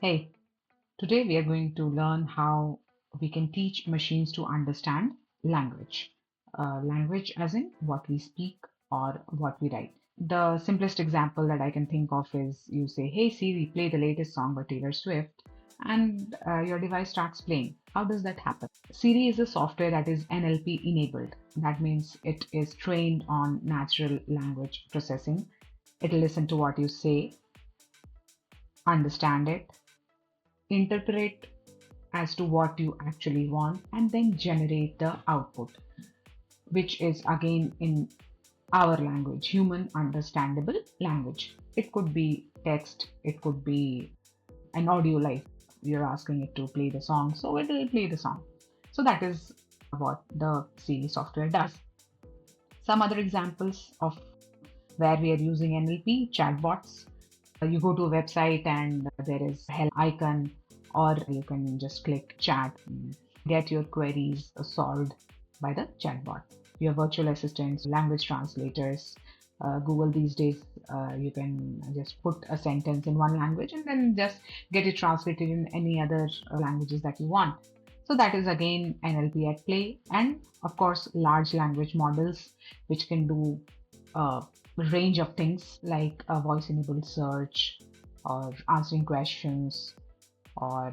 Hey, today we are going to learn how we can teach machines to understand language. Language as in what we speak or what we write. The simplest example that I can think of is you say, "Hey Siri, play the latest song by Taylor Swift," and your device starts playing. How does that happen? Siri is a software that is NLP enabled. That means it is trained on natural language processing. It'll listen to what you say, understand it, interpret as to what you actually want, and then generate the output, which is again in our language, human understandable language. It could be text, it could be an audio, like you're asking it to play the song, so it will play the song. So that is what the Siri software does. Some other examples of where we are using NLP: chatbots. You go to a website and there is a help icon, or you can just click chat, get your queries solved by the chatbot. Your virtual assistants, language translators, Google these days, you can just put a sentence in one language and then just get it translated in any other languages that you want. So that is again NLP at play. And of course, large language models, which can do a range of things like a voice enabled search or answering questions or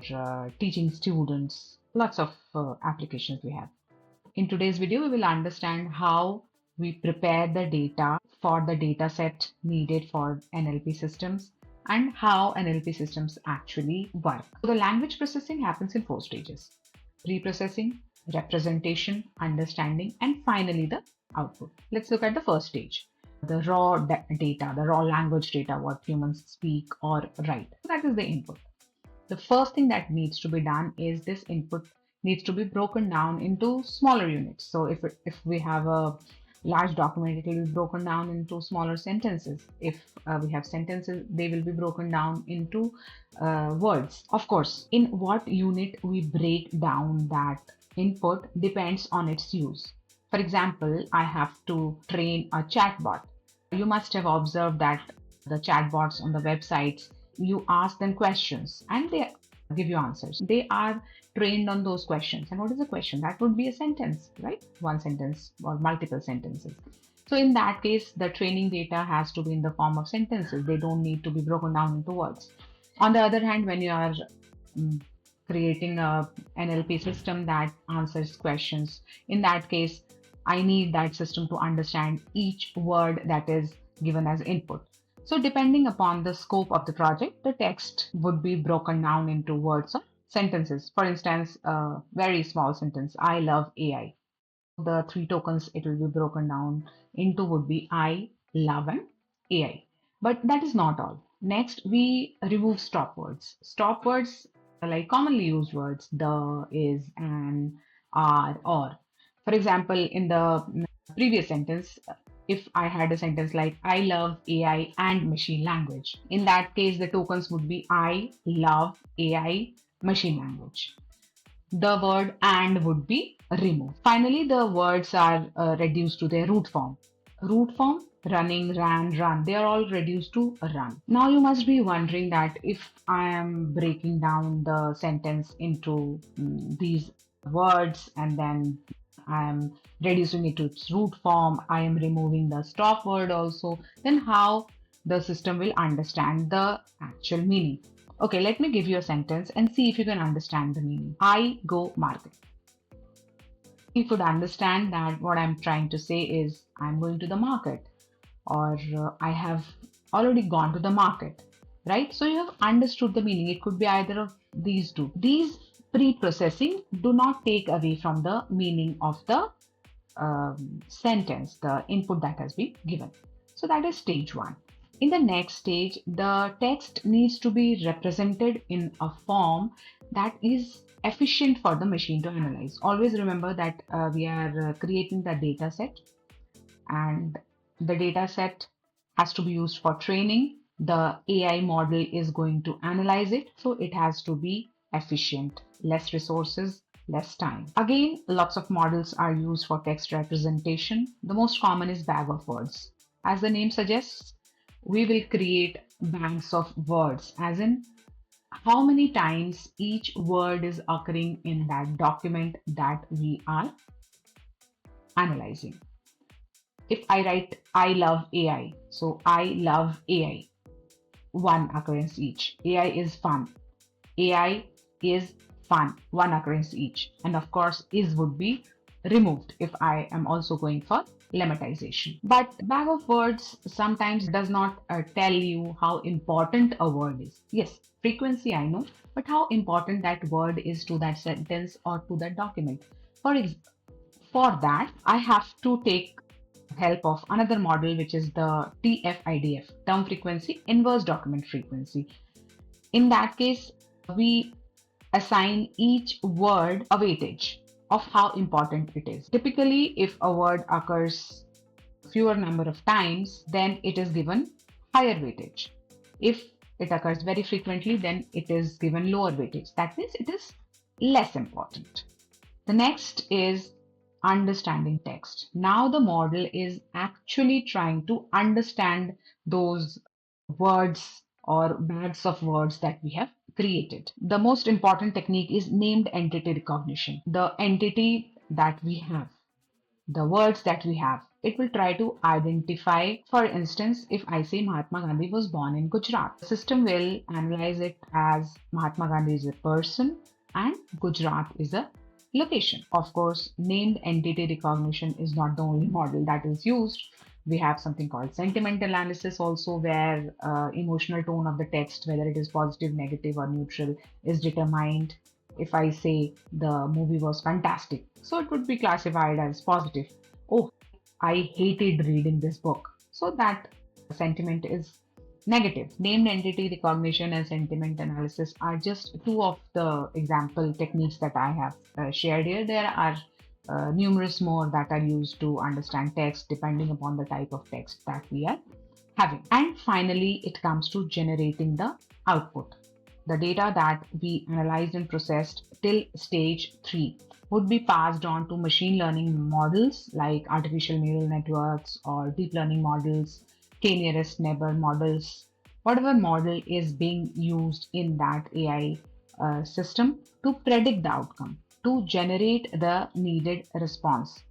teaching students. Lots of applications we have. In today's video, we will understand how we prepare the data for the data set needed for NLP systems and how NLP systems actually work. So the language processing happens in four stages: pre-processing, representation, understanding, and finally the output. Let's look at the first stage, the raw data, the raw language data, what humans speak or write. So that is the input. The first thing that needs to be done is this input needs to be broken down into smaller units. So if we have a large document, it will be broken down into smaller sentences. If we have sentences, they will be broken down into words. Of course, in what unit we break down that input depends on its use. For example, I have to train a chatbot. You must have observed that the chatbots on the websites, you ask them questions and they give you answers. They are trained on those questions. And what is a question? That would be a sentence, right? One sentence or multiple sentences. So in that case, the training data has to be in the form of sentences. They don't need to be broken down into words. On the other hand, when you are creating a NLP system that answers questions, in that case, I need that system to understand each word that is given as input. So depending upon the scope of the project, the text would be broken down into words or sentences. For instance, a very small sentence, "I love AI." The three tokens it will be broken down into would be "I love" and "AI." But that is not all. Next, we remove stop words. Stop words are like commonly used words: the, is, and, are, or. For example, in the previous sentence, if I had a sentence like "I love AI and machine language," in that case, the tokens would be "I love AI machine language." The word "and" would be removed. Finally, the words are reduced to their root form. Root form: running, ran, run. They are all reduced to run. Now you must be wondering that if I am breaking down the sentence into these words and then I am reducing it to its root form, I am removing the stop word also, then how the system will understand the actual meaning? Okay, let me give you a sentence and see if you can understand the meaning. I go market. You could understand that what I'm trying to say is I'm going to the market, or I have already gone to the market, right? So you have understood the meaning. It could be either of these two. These pre-processing do not take away from the meaning of the sentence, the input that has been given. So that is stage one. In the next stage, the text needs to be represented in a form that is efficient for the machine to analyze. Always remember that we are creating the data set, and the data set has to be used for training. The AI model is going to analyze it, so it has to be efficient, less resources, less time. Again, lots of models are used for text representation. The most common is bag of words. As the name suggests, we will create bags of words, as in how many times each word is occurring in that document that we are analyzing. If I write I love AI, so I love AI, one occurrence each. AI is fun. AI is fun, one occurrence each. And of course, is would be removed if I am also going for lemmatization. But bag of words sometimes does not tell you how important a word is. Yes, frequency I know, but how important that word is to that sentence or to that document. For that, I have to take help of another model, which is the TF-IDF, term frequency, inverse document frequency. In that case, we assign each word a weightage of how important it is. Typically, if a word occurs fewer number of times, then it is given higher weightage. If it occurs very frequently, then it is given lower weightage. That means it is less important. The next is understanding text. Now the model is actually trying to understand those words or bags of words that we have created. The most important technique is named entity recognition. The entity that we have, the words that we have, it will try to identify. For instance, if I say Mahatma Gandhi was born in Gujarat, the system will analyze it as Mahatma Gandhi is a person and Gujarat is a location. Of course, named entity recognition is not the only model that is used. We have something called sentiment analysis also, where emotional tone of the text, whether it is positive, negative, or neutral, is determined. If I say the movie was fantastic, so it would be classified as positive. Oh, I hated reading this book. So that sentiment is negative. Named entity recognition and sentiment analysis are just two of the example techniques that I have shared here. There are numerous more that are used to understand text depending upon the type of text that we are having. And finally, it comes to generating the output. The data that we analyzed and processed till stage 3 would be passed on to machine learning models like artificial neural networks or deep learning models, k nearest neighbor models, whatever model is being used in that AI system to predict the outcome, to generate the needed response.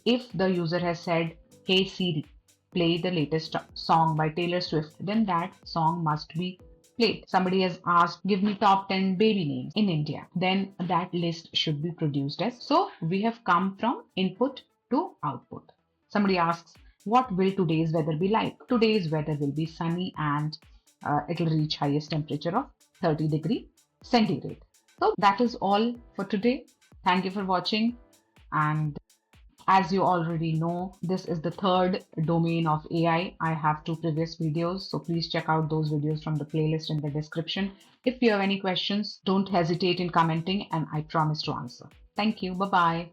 If the user has said, "Hey Siri, play the latest song by Taylor Swift," then that song must be played. Somebody has asked, "Give me top 10 baby names in India," then that list should be produced as. So we have come from input to output. Somebody asks, "What will today's weather be like?" Today's weather will be sunny and it'll reach highest temperature of 30 degrees centigrade. So that is all for today. Thank you for watching. And as you already know, this is the third domain of AI. I have two previous videos, so please check out those videos from the playlist in the description. If you have any questions, don't hesitate in commenting and I promise to answer. Thank you. Bye-bye.